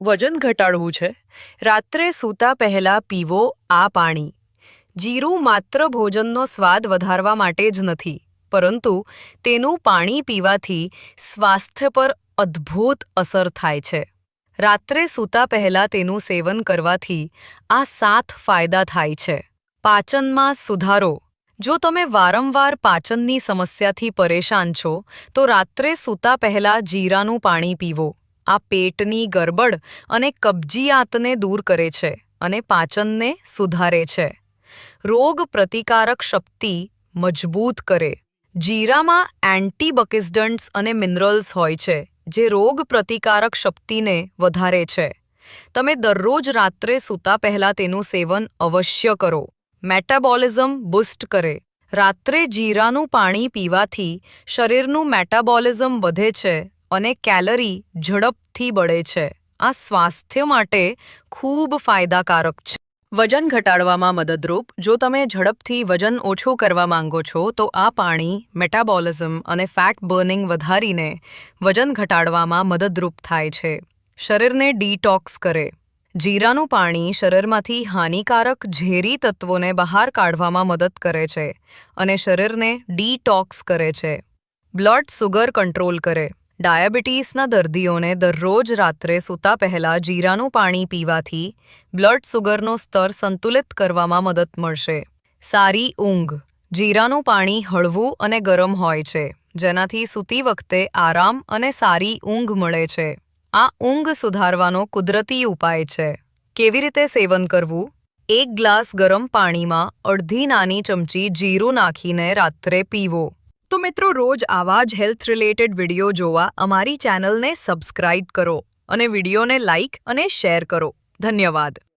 વજન ઘટાડવું છે, રાત્રે સૂતા પહેલા પીવો આ પાણી. જીરું માત્ર ભોજનનો સ્વાદ વધારવા માટે જ નથી, પરંતુ તેનું પાણી પીવાથી સ્વાસ્થ્ય પર અદ્ભુત અસર થાય છે. રાત્રે સૂતા પહેલા તેનું સેવન કરવાથી આ 7 ફાયદા થાય છે. પાચનમાં સુધારો. જો તમે વારંવાર પાચનની સમસ્યાથી પરેશાન છો, તો રાત્રે સૂતા પહેલા જીરાનું પાણી પીવો. આ પેટની ગરબડ અને કબજિયાતને દૂર કરે છે અને પાચનને સુધારે છે. રોગ પ્રતિકારક શક્તિ મજબૂત કરે. જીરામાં એન્ટીબોક્સિડન્ટ્સ અને મિનરલ્સ હોય છે, જે રોગ પ્રતિકારક શક્તિને વધારે છે. તમે દરરોજ રાત્રે સૂતા પહેલા તેનું સેવન અવશ્ય કરો. મેટાબોલિઝમ બૂસ્ટ કરે. રાત્રે જીરાનું પાણી પીવાથી શરીરનું મેટાબોલિઝમ વધે છે અને કેલરી ઝડપથી બળે છે. આ સ્વાસ્થ્ય માટે ખૂબ ફાયદાકારક છે. વજન ઘટાડવામાં મદદરૂપ. જો તમે ઝડપથી વજન ઓછું કરવા માંગો છો, તો આ પાણી મેટાબોલિઝમ અને ફેટ બર્નિંગ વધારીને વજન ઘટાડવામાં મદદરૂપ થાય છે. શરીરને ડિટોક્સ કરે. જીરાનું પાણી શરીરમાંથી હાનિકારક ઝેરી તત્વોને બહાર કાઢવામાં મદદ કરે છે અને શરીરને ડિટોક્સ કરે છે. બ્લડ સુગર કંટ્રોલ કરે. ડાયાબિટીસના દર્દીઓને દરરોજ રાત્રે સૂતા પહેલા જીરાનું પાણી પીવાથી બ્લડ સુગરનો સ્તર સંતુલિત કરવામાં મદદ મળશે. સારી ઊંઘ. જીરાનું પાણી હળવું અને ગરમ હોય છે, જેનાથી સૂતી વખતે આરામ અને સારી ઊંઘ મળે છે. આ ઊંઘ સુધારવાનો કુદરતી ઉપાય છે. કેવી રીતે સેવન કરવું? 1 ગ્લાસ ગરમ પાણીમાં અડધી નાની ચમચી જીરું નાખીને રાત્રે પીવો. તો મિત્રો, રોજ આવા જ હેલ્થ રિલેટેડ વિડીયો જોવા અમારી ચેનલને સબસ્ક્રાઇબ કરો અને વિડીયોને લાઇક અને શેર કરો. ધન્યવાદ.